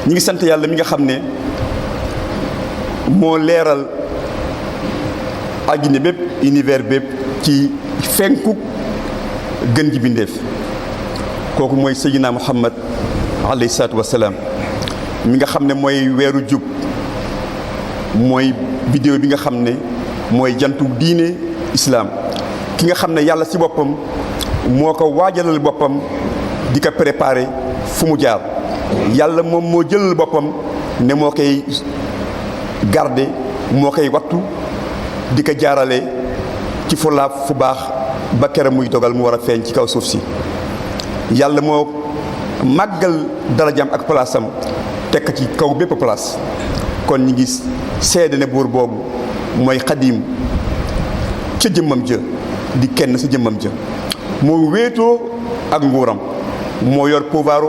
ñi ngi sant yàlla mi nga xam ne moo leeral àddina bépp univers bépp ci fenku gën ji bindeef kooku mooy Seydina Muhammad alayhi salaatu wassalaam mi nga xam ne mooy weeru jub mooy vidéo bi nga xam ne mooy jantu diine islaam ki nga xam ne yàlla ci boppam moo ko waajalal boppam di ko préparer fu mu jaar yàlla moom moo jëlal boppam ne moo koy garder moo koy wattu di ko jaarale ci fu laab fu baax ba kere muy dogal mu war a feeñ ci kaw suuf si yàlla moo màggal darajaam ak palaasam tekk ci kaw bépp place kon ñi ngi seede ne buur boobu mooy xadiim ca jëmmam jë di kenn sa jëmmam jë moo wéetoo ak nguuram moo yor pouvoiru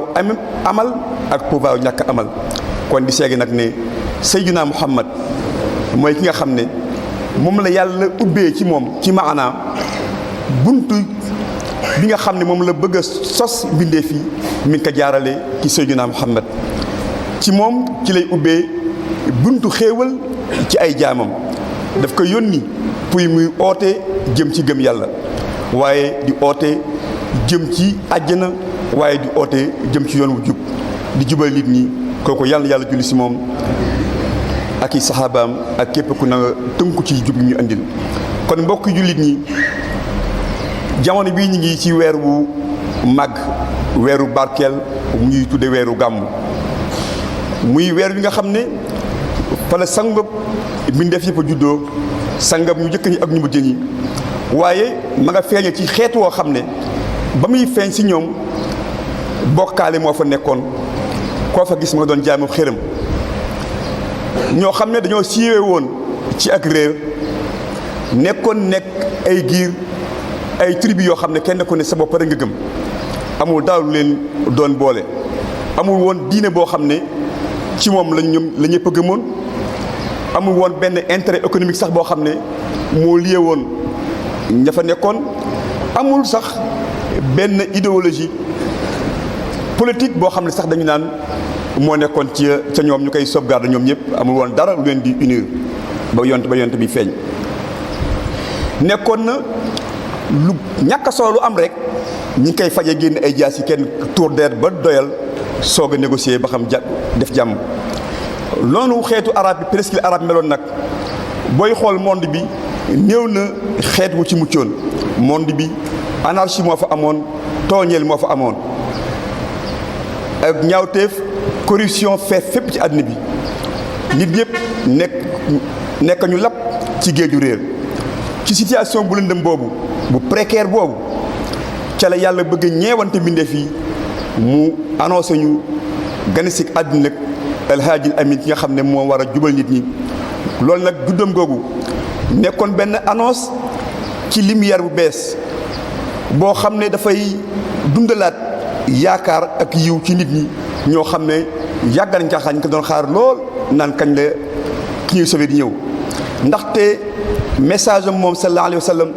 amal ak pouvoiru ñàkk amal kon di seegi nag ne Seydina Muhammad mooy ki nga xam ne moom la yàlla ubbee ci moom ci maanaam buntu bi nga xam ne moom la bëgg a sos bindee fii mi ngi ko jaarale ci Seydina Muhammad ci moom ci lay ubbee buntu xéewal ci ay jaamam daf ko yónni puy muy oote jëm ci gëm yàlla waaye di oote jëm ci àjjana waaye di oote jëm ci yoon wu jub di jubal nit ñi kooku yàlla yàlla julli si moom ak i saxaabaam ak képp ku na tënku ci jub ñu andil kon mbokk jullit ñi jamono bii ñu ngi ci weer wu màgg weeru barkeel mu ñuy tudde weeru gàmm muy weer wi nga xam ne fa la sangab mbindeef yëpp a juddoo sangab ñu jëkk ñi ak ñu mujj ñi waaye ma nga feeñe ci xeet woo xam ne ba muy feeñ si ñoom bokkaale moo fa nekkoon koo fa gis ma nga doon jaamu xërëm ñoo xam ne dañoo siiwee woon ci ak réer nekkoon nekk ay giir ay tribu yoo xam ne kenn ku ne sa bopp rek nga gëm amul dara lu leen doon boole amul woon diine boo xam ne ci moom lañ ñoom la ñëpp a gëmoon amul woon benn intérêt économique sax boo xam ne moo lié woon ña fa nekkoon amul sax benn idéologie politique boo xam ne sax dañu naan moo nekkoon ci ca ñoom ñu koy sauvegarder ñoom ñëpp amul woon dara lu leen di unir ba yont bi feeñ nekkoon na lu ñàkk solo lu am rek ñi ngi koy faje génn ay jaas yi kenn tour d'air ba doyal soog a négocier ba xam def jàmm loolu xeetu arab bi presque arab meloon nag booy xool monde bi néew na xeet wu ci muccoon monde bi anarchie moo fa amoon tooñeel moo fa amoon ak ñaawteef corruption feef fépp ci àddina bi nit ñëpp nekk ñu lap ci géeju réer ci situation bu lëndëm boobu bu précaire boobu ca la yàlla bëgg ñeewante mbindeef yi mu annoncé ñu gane si àddina alhaajil amin ki nga xam ne moo war a jubal nit ñi loolu nag juddam googu nekkoon benn annonce ci lumière bu bees boo xam ne dafay dundalaat yaakaar ak yiw ci nit ñi ñoo xam ne yàgg nañ caaxaan ñu ko doon xaar lool naan kañ la ki ñuy sauvé di ñëw ndaxte message am moom sallallahu alayhi wa sallam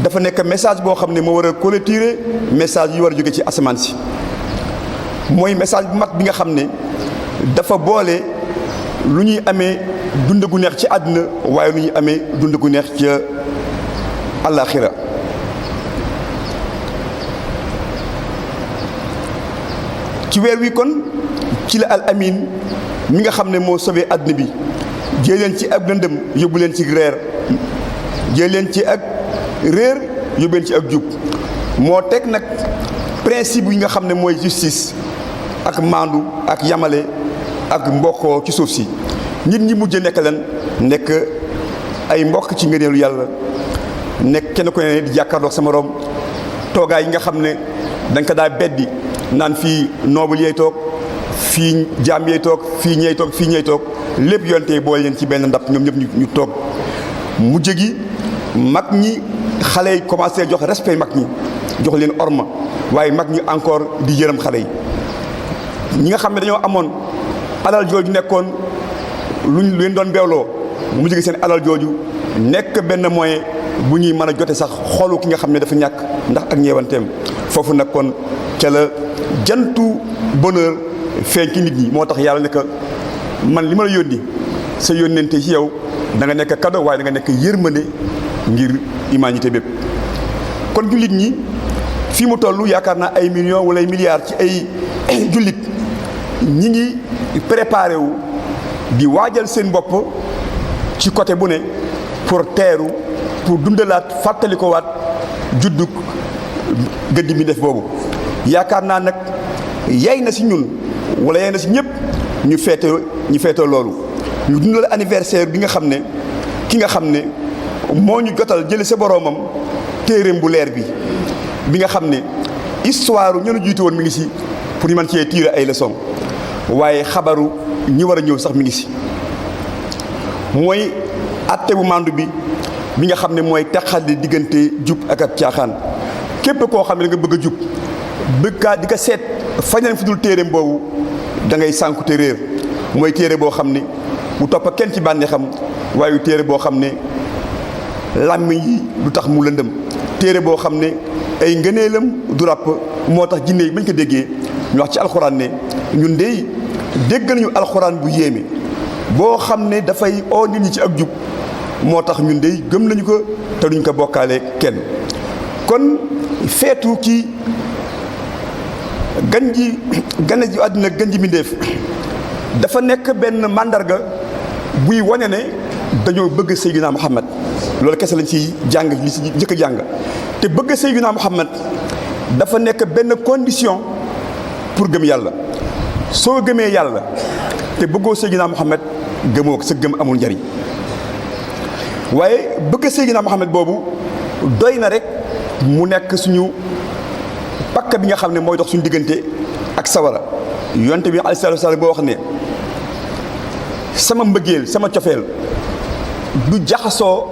dafa nekk message boo xam ne moo war a clôturer message yi war a jóge ci asamaan si mooy message bu mag bi nga xam ne dafa boole lu ñuy amee dund gu neex ci àdduna waaye lu ñuy amee dund gu neex ci àllaaxira ci weer wi kon ci la al amin mi nga xam ne moo sauvé àdduna bi jël leen ci ak lëndëm yóbbu leen ci reer jël leen ci ak réer yóbbu leen ci ak jub moo teg nag principe yi nga xam ne mooy justice ak maandu ak yamale ak mbokkoo ci suuf si nit ñi mujj nekk leen nekk ay mbokk ci ngëneelu yàlla nekk kenn ku ne di jàkkaarloog sa morom toogaay yi nga xam ne dañ ko daa beddi naan fii noobul yey toog fii jaam yey toog fii ñey toog fii ñey toog lépp yonte boole leen ci benn ndab ñoom ñëpp ñu toog mujj gi mag ñi xale yi commencé jox respect mag ñi jox leen orma waaye mag ñi encore di yërëm xale yi ñi nga xam ne dañoo amoon alal jooju nekkoon luñ leen doon beewloo mujj gi seen alal jooju nekk benn moyen bu ñuy mën a jote sax xoolu ki nga xam ne dafa ñàkk ndax ak ñeewanteem foofu nag kon ca la jantu bonheur feeñ ci nit ñi moo tax yàlla ne que man li ma la yónni sa yónnente ci yow da nga nekk cadeau waaye da nga nekk yërmande ngir humanité bépp. kon jullit ñi fii mu toll yaakaar naa ay millions wala ay milliards ci ay jullit ñi ngi préparé wu di waajal seen bopp ci côté bu ne pour teeru pour dundalaat fàttali ko waat juddug gëdd mi def boobu. yaakaar naa nag yay na si ñun wala yay na si ñëpp ñu feete loolu ñu dundal anniversaire bi nga xam ne ki nga xam ne moo ñu jotal jële sa boroomam téereem bu leer bi nga xam ne histoire ñënu jiitu woon mi ngi si pour ñu mën cee tirer ay leçons waaye xabaru ñi war a ñëw sax mi ngi si mooy atte bu màndu bi nga xam ne mooy teqale diggante jub ak caaxaan. képp koo xam ne da nga bëgg a jub bëgg di ko seet fañal fi dul téereem boobu da ngay sànku te réer mooy téere boo xam ne bu topp kenn ci bànneexam waaye téere boo xam ne làmmiñ yi du tax mu lëndëm téere boo xam ne ay ngëneelam du ràpp moo tax jinne yi bañ ko déggee ñu wax ci alxuraan ne ñun dey dégg nañu alxuraan bu yéeme boo xam ne dafay oo nit ñi ci ak jub moo tax ñun dey gëm nañu ko te duñ ko bokkaale kenn. kon feetu ci gan ji àdduna gan ji mbindéef dafa nekk benn màndarga buy wane ne dañoo bëgg Seydina Muhammad loolu kese lañ ci jàng li ci njëkk a jàng te bëgg Seydina Muhammad dafa nekk benn condition pour gëm yàlla. soo gëmee yàlla te bëggoo Seydina Muhammad gëmoo ko sa gëm amul njariñ waaye bëgg Seydina Muhammad boobu doy na rek mu nekk suñu pakk bi nga xam ne mooy dox suñu diggante ak sawara. yonte bi alayhi salaatu wa salaam boo wax ne sama mbëggeel sama cofeel du jaxasoo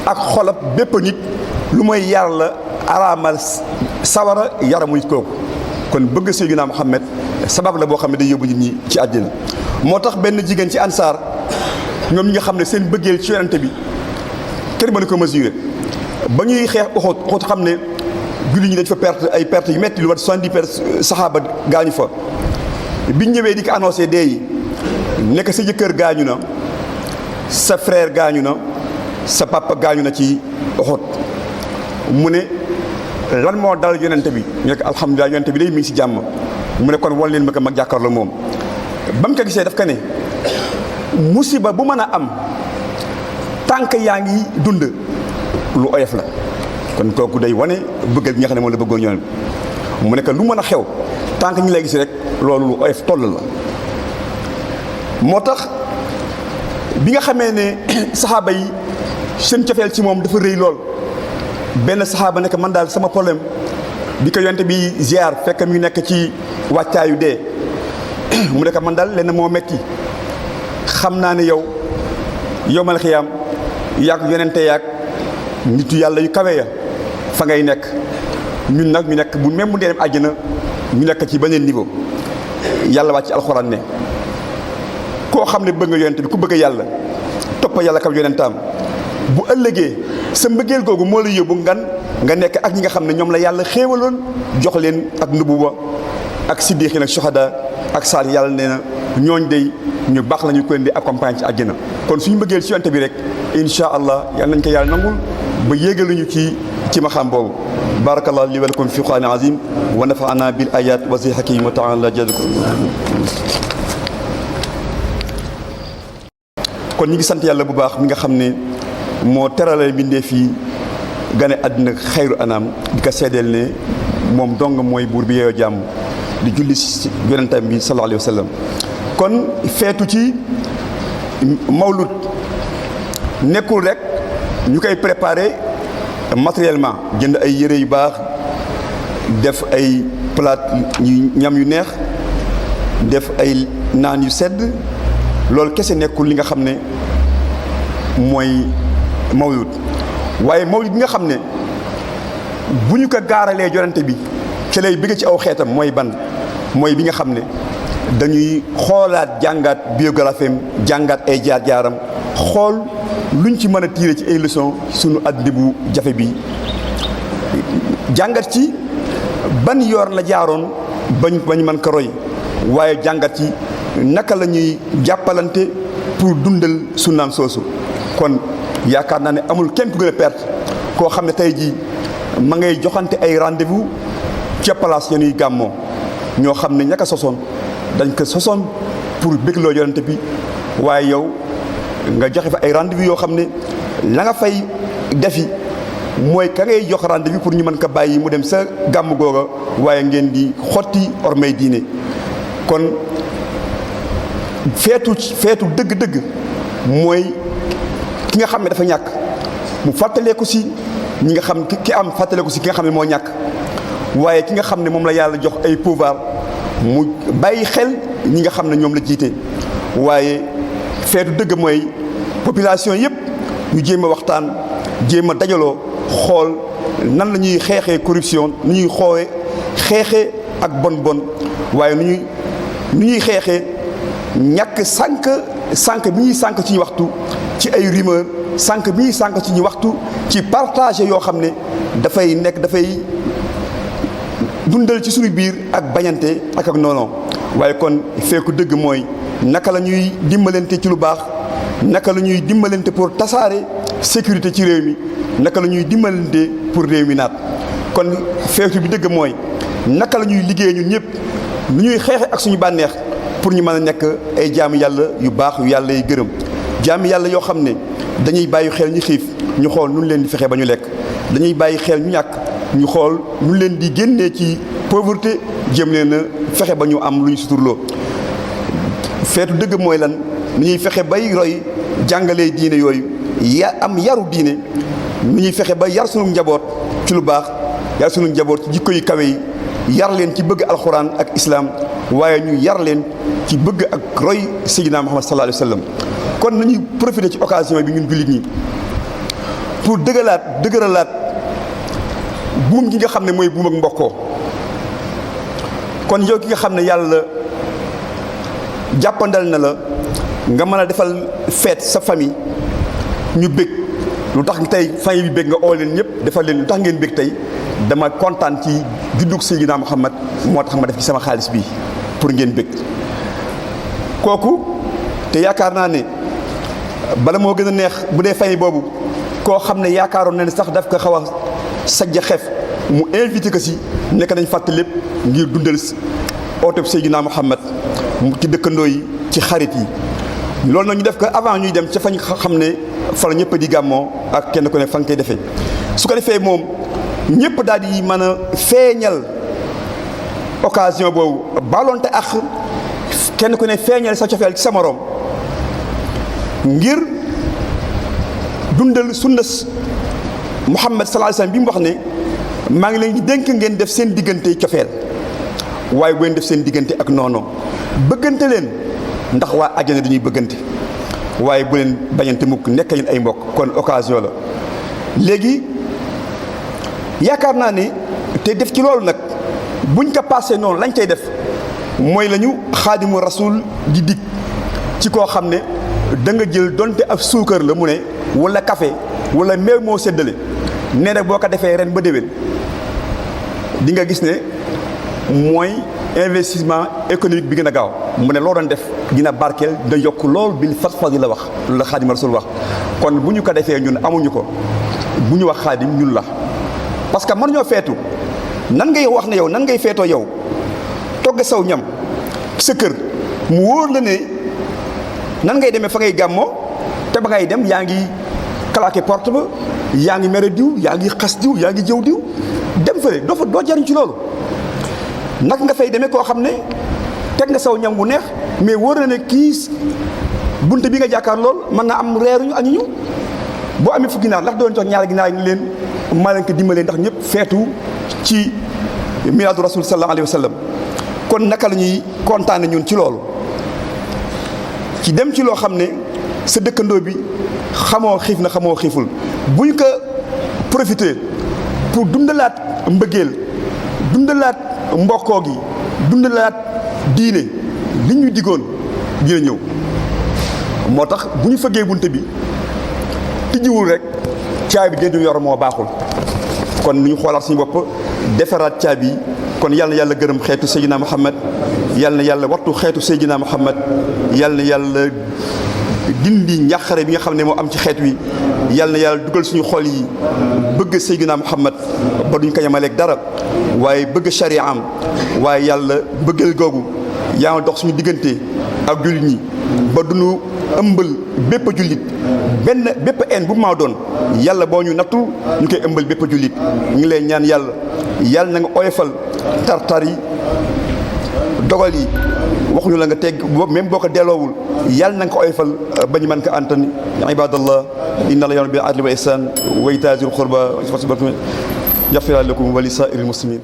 ak xolab bépp nit lu mooy yàlla araamal sawara yaramu nit kooku. kon bëgg Seydina Muhammad sabab la boo xam ne day yóbbu nit ñi ci àddina. moo tax benn jigéen ci ansaar ñoom ñi nga xam ne seen bëggeel ci yonente bi kenn mënu ko mesurer ba ñuy xeex Uhud xam ne julli ñi dañ fa perte yu metti lu wat 70 saxaaba gaañu fa. biñ ñëwee di ko annoncé dee yi nekk sa jëkkër gaañu na sa frère gaañu na sa papa gaañu na ci Uhud mu ne lan moo dal yonente bi ñu nekk alhamdulilah yonente bi day mi ngi si jàmm mu ne kon wol leen ma ko mag jàkkaarloo moom. ba mu ko gisee daf ko ne musiba bu mën a am tànk yaa ngi dund lu oyof la kon kooku day wane bëggal gi nga xam ne moom la bëggoon yoon mu ne lu mën a xew tànk ñi lay gis rek loolu lu oyof toll la. moo tax bi nga xamee ne saxaaba yi seen cofeel ci moom dafa rëy lool benn saxaaba nekk man daal sama problème bi ko yonte bi ziar fekk mi nekk ci wàccaayu dee mu nekk man daal lenn moo metti xam naa ne yow mal xiyaam yàgg yonente yàgg nitu yàlla yu kawe ya fa ngay nekk ñun nag ñu nekk bu même bu dee dem àjjana ñu nekk ci beneen niveau. yàlla wàcc alxuraan ne koo xam ne bëgg nga yonente bi ku bëgg yàlla toppa yàlla kam yonentaam bu ëllëgee sa mbëggeel googu moo la yóbbu nga nekk ak ñi nga xam ne ñoom la yàlla xéewaloon jox leen ak nubuwa ak siddiqin ak shuhada ak saali yàlla nee na ñooñ day ñu baax la ñu ko leen di accompagne ci àjjana. kon suñu mbëggeel ci yonente bi rek insha allah yàlla nañ ko yàlla nangul ba yéegaluñu ci maxam boobu. barakallahu li wa lakum fi qur'an azim wa nafa'ana bil ayat wa zikri hakim wa ta'ala jazakum. kon ñi ngi sant yàlla bu baax mi nga xam ne moo terale mbindee fii gane àddina xayru anam di ko seedeel ne moom dong mooy buur bi yeeyoo jàmm di julli ci yonentam bi sallallahu alayhi wa sallam. kon feetu ci mawlud nekkul rek ñu koy préparer matériellement jënd ay yére yu baax def ay plat ñam yu neex def ay naan yu sedd loolu kese nekkul li nga xam ne mooy mawlud waaye mawlud bi nga xam ne bu ñu ko gaaralee yonente bi ci lay bëgg ci aw xeetam mooy ban mooy bi nga xam ne dañuy xoolaat jàngaat biographie jàngaat ay jaar-jaaram xool luñ ci mën a tiire ci ay leçon sunu àddina bu jafe bi jàngat ci ban yoon la jaaroon bañ mën ko roy waaye jàngat ci naka la ñuy jàppalante pour dundal sunnaam soosu. kon yaakaar naa ne amul kenn ku gën a perte koo xam ne tey jii ma ngay joxante ay rendez-vous ca place ya ñuy gàmmoo ñoo xam ne ñaka sosoon dañ ko sosoon pour bégloo yonente bi waaye yow nga joxe fa ay rendez-vous yoo xam ne la nga fay defi mooy ka ngay jox rendez-vous pour ñu mën ko bàyyi mu dem sa gàmm googa waaye ngeen di xotti ormay diine. kon feetu dëgg-dëgg mooy ki nga xam ne dafa ñàkk mu fàttaleeku si ñi nga xam ki am fàttaleeku si ki nga xam ne moo ñàkk waaye ki nga xam ne moom la yàlla jox ay pouvoir mu bàyyi xel ñi nga xam ne ñoom la jiite. waaye feetu dëgg mooy population yëpp ñu jéem a waxtaan jéem a dajaloo xool nan la ñuy xeexee corruption nu ñuy xeexee ak bon waaye nu ñuy xeexee ñàkk sànq bi ñuy sànq ci waxtu ci ay rumeur sànq bi ñuy sànq ci ñu waxtu ci partage yoo xam ne dafay dundal ci suñu biir ak bañante ak noonu. waaye kon fekku dëgg mooy naka la ñuy dimbalante ci lu baax naka la ñuy dimbalante pour tasaare sécurité ci réew mi naka la ñuy dimbalante pour réew mi naat. kon feetu bi dëgg mooy naka la ñuy liggéey ñun ñëpp nu ñuy xeexe ak suñu bànneex pour ñu mën a nekk ay jaamu yàlla yu baax yu yàlla yi gërëm. jaamu yàlla yoo xam ne dañuy bàyyi xel ñu xiif ñu xool nu leen di fexe ba ñu lekk dañuy bàyyi xel ñu ñàkk ñu xool nu leen di génnee ci pauvreté jéem leen a fexe ba ñu am lu ñu suturloo. feetu dëgg mooy lan nu ñuy fexe bay roy jàngalee diine yooyu am yaru diine nu ñuy fexe ba yar sunu njaboot ci lu baax yar sunu njaboot ci jikko yu kawe yi yar leen ci bëgg alxuraan ak islaam waaye ñu yar leen ci bëgg ak roy Seydina Muhammad sallallahu alayhi wa sallam. kon nañuy profiter ci occasion bi ñun jullit ñi pour dëgëralaat buum gi nga xam ne mooy buum ak mbokkoo. kon yow ki nga xam ne yàlla jàppandal na la nga mën a defal fête sa famille ñu bég lu tax tey famille bi bég nga oo leen ñëpp defal leen lu tax ngeen bég tey dama kontaan ci juddug Seydina Muhammad moo tax ma def ci sama xaalis bi pour ngeen bég. kooku te yaakaar naa ne bala moo gën a neex bu dee famille boobu koo xam ne yaakaaroon na ne sax daf ko xaw a sajja xef mu invité ko si nekk nañ fàtte lépp ngir dundal oote Seydina Muhammad ci dëkkandoo yi ci xarit yi. loolu nag ñu def ko avant ñuy dem ca fañ xam ne fa la ñëpp di gàmmoo ak kenn ku ne fa nga koy defee su ko defee moom ñëpp daal di mën a feeñal occasion boobu baalonte ak kenn ku ne feeñal sa cofeel ci sa moroom ngir dundal sunna Muhammad sallallahu alayhi wasallam bi mu wax ne maa ngi leen di dénk ngeen def seen diggante cofeel waaye bu ngeen def seen diggante ak noonu bëggante leen ndax waa àjjana dañuy bëggante waaye bu leen bañante mukk nekk leen ay mbokk. kon occasion la léegi yaakaar naa ne te def ci loolu nag buñ ko passé noonu lañ cay def mooy lañu xaadimu rasul di dig ci koo xam ne da nga jël donte ab suukar la mu ne wala café wala meew moo séddale nee nag boo ko defee ren ba déwén di nga gis ne mooy investissement économique bi gën a gaaw mu ne loo doon def dina barkeel da yokk lool bil fas-fas yi la wax loolu la xaadim rasul wax. kon bu ñu ko defee ñun amuñu ko bu ñu wax xaadim ñun la parce que mën ñoo feetu nan ngay wax ne yow nan ngay feetoo yow togg saw ñam sa kër mu wóor la ne nan ngay demee fa ngay gàmmoo te ba ngay dem yaa ngi claqué porte ba yaa ngi mere diw yaa ngi xas diw yaa ngi jëw diw dem fële doo jariñ ci loolu. nag nga fay demee koo xam ne teg nga saw ñam bu neex mais wóor na ne kii bunt bi nga jàkkaar lool mën naa am reeruñu añuñu boo amee fukki ginaar ndax doon jox ñaari ginaar yi leen maa leen ko dimbalee ndax ñëpp feetu ci milaadu rasul sallallahu alayhi wa sallam. kon naka la ñuy kontaane ñun ci loolu ci dem ci loo xam ne sa dëkkandoo bi xamoo xiif na xamoo xiiful buñ ko profité pour dundalaat mbëggeel dundalaat mbokkoo gi dundalaat diine li ñu diggoon dina ñëw. moo tax bu ñu fëggee bunte bi tijjiwul rek caabi bi du yor moo baaxul kon nu ñu xoolaat suñu bopp defaraat caabi kon yàlla na yàlla gërëm xeetu Seydina Muhammad yàlla na yàlla wattu xeetu Seydina Muhammad yàlla na yàlla dindi njàqare bi nga xam ne moo am ci xeet wi yàlla na yàlla dugal suñu xol yi bëgg Seydina Muhammad ba duñ ko yemaleeg dara waaye bëgg shari'am waaye yàlla bëggal googu yaa ma dox suñu diggante ak jullit ñi ba duñu ëmbal bépp jullit bépp en bu maa doon yàlla boo ñu nattu ñu koy ëmbal bépp jullit ñu ngi leen ñaan yàlla na nga oyofal tartar yi dogal yi waxuñu la nga tegg même boo ko delloowul yàlla na nga ko oyofal ba ñu mën ko antani ibadallah inna la ya'muru bil adli wal ihsan wa ita'i zil qurba yaxfir lakum wa li sa'iril muslimin